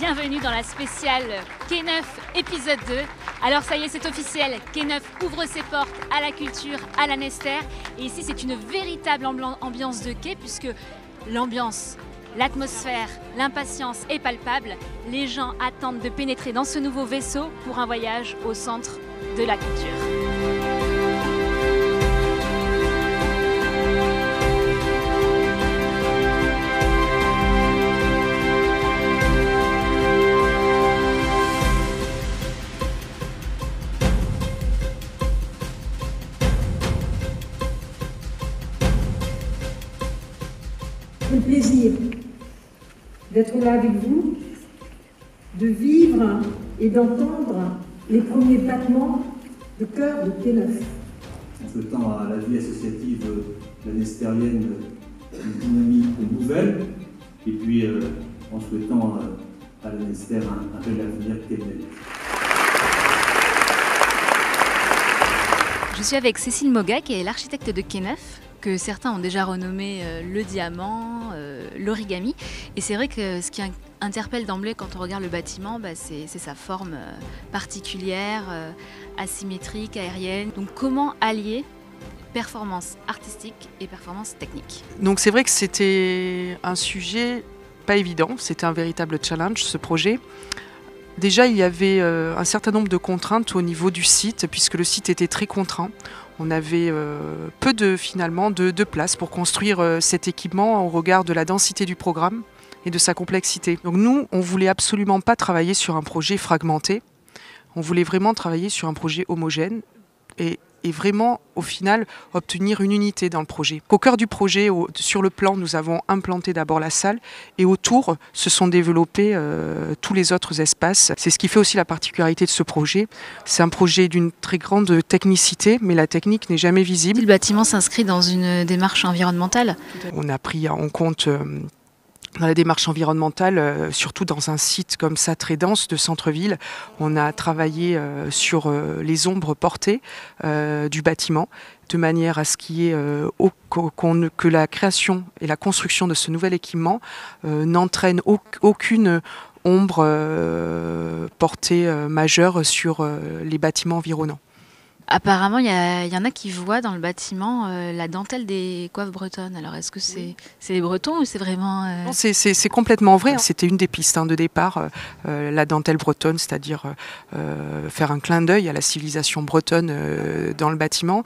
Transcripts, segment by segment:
bienvenue dans la spéciale Quai Neuf épisode 2. Alors ça y est, c'est officiel, Quai Neuf ouvre ses portes à la culture, à la Nester. Et ici c'est une véritable ambiance de quai puisque l'ambiance, l'atmosphère, l'impatience est palpable. Les gens attendent de pénétrer dans ce nouveau vaisseau pour un voyage au centre de la culture. Le plaisir d'être là avec vous, de vivre et d'entendre les premiers battements de cœur de Quai Neuf. En souhaitant à la vie associative lanestérienne une dynamique nouvelle, et puis en souhaitant à la Nester un bel avenir Quai Neuf. Je suis avec Cécile Moga qui est l'architecte de Quai Neuf, que certains ont déjà renommé le diamant, l'origami. Et c'est vrai que ce qui interpelle d'emblée quand on regarde le bâtiment, c'est sa forme particulière, asymétrique, aérienne. Donc comment allier performance artistique et performance technique? Donc c'est vrai que c'était un sujet pas évident, c'était un véritable challenge ce projet. Déjà, il y avait un certain nombre de contraintes au niveau du site, puisque le site était très contraint. On avait peu de place pour construire cet équipement au regard de la densité du programme et de sa complexité. Donc nous, on ne voulait absolument pas travailler sur un projet fragmenté. On voulait vraiment travailler sur un projet homogène et vraiment, au final, obtenir une unité dans le projet. Au cœur du projet, sur le plan, nous avons implanté d'abord la salle et autour se sont développés tous les autres espaces. C'est ce qui fait aussi la particularité de ce projet. C'est un projet d'une très grande technicité, mais la technique n'est jamais visible. Le bâtiment s'inscrit dans une démarche environnementale. On a pris en compte dans la démarche environnementale, surtout dans un site comme ça très dense de centre-ville, on a travaillé sur les ombres portées du bâtiment, de manière à ce qu'il y ait que la création et la construction de ce nouvel équipement n'entraîne aucune ombre portée majeure sur les bâtiments environnants. Apparemment, il y en a qui voient dans le bâtiment la dentelle des coiffes bretonnes. Alors, est-ce que c'est les Bretons ou c'est vraiment... Non, c'est complètement vrai. C'était une des pistes de départ, la dentelle bretonne, c'est-à-dire faire un clin d'œil à la civilisation bretonne dans le bâtiment.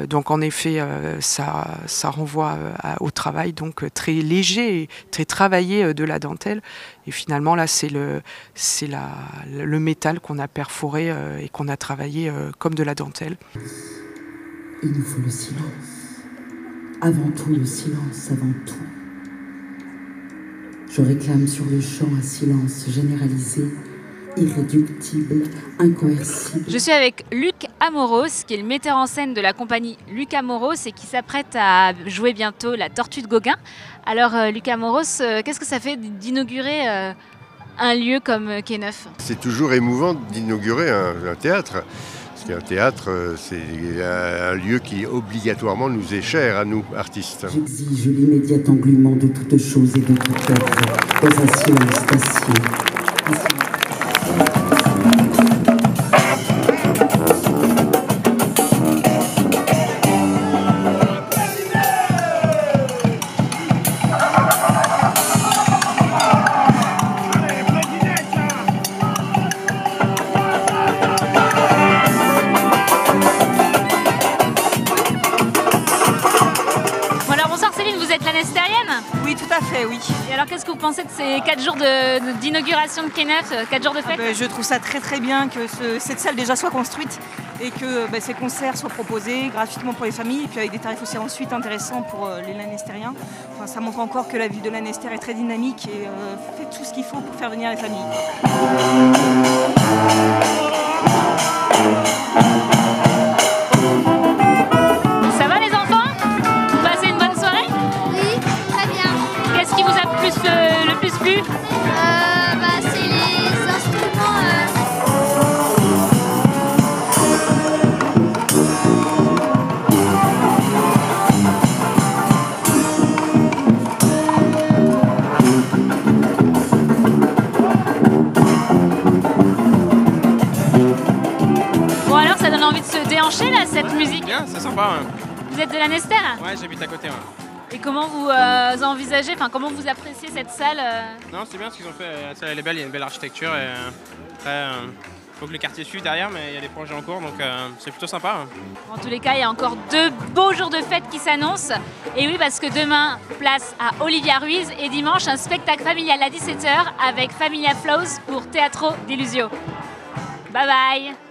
Donc, en effet, ça renvoie au travail donc très léger et très travaillé de la dentelle. Et finalement, là, c'est le métal qu'on a perforé et qu'on a travaillé comme de la dentelle. Il nous faut le silence. Avant tout le silence, avant tout. Je réclame sur le champ un silence généralisé, irréductible, incoercible. Je suis avec Luc Amoros, qui est le metteur en scène de la compagnie Luc Amoros et qui s'apprête à jouer bientôt La Tortue de Gauguin. Alors Luc Amoros, qu'est-ce que ça fait d'inaugurer un lieu comme Quai Neuf? C'est toujours émouvant d'inaugurer un théâtre. Parce qu'un théâtre, c'est un lieu qui obligatoirement nous est cher à nous, artistes. J'exige l'immédiat engluement de toute chose et de toute œuvre dans un silence patient. Oui, tout à fait, oui. Et alors, qu'est-ce que vous pensez de ces 4 jours d'inauguration de Quai Neuf, 4 jours de fête? Je trouve ça très très bien que cette salle déjà soit construite et que ces concerts soient proposés gratuitement pour les familles et puis avec des tarifs aussi ensuite intéressants pour les Lanestériens. Enfin, ça montre encore que la ville de Lanester est très dynamique et fait tout ce qu'il faut pour faire venir les familles. C'est les instruments. cette musique? Bien, c'est sympa. Ouais. Vous êtes de Lanester? Ouais, j'habite à côté. Ouais. Et comment vous envisagez, enfin comment vous appréciez cette salle? Non, c'est bien ce qu'ils ont fait. La salle elle est belle, il y a une belle architecture. Et après, faut que le quartier suive derrière, mais il y a des projets en cours, donc c'est plutôt sympa. Ouais. En tous les cas, il y a encore 2 beaux jours de fête qui s'annoncent. Et oui, parce que demain, place à Olivia Ruiz et dimanche, un spectacle familial à 17h avec Familia Flows pour Teatro d'Illusio. Bye bye!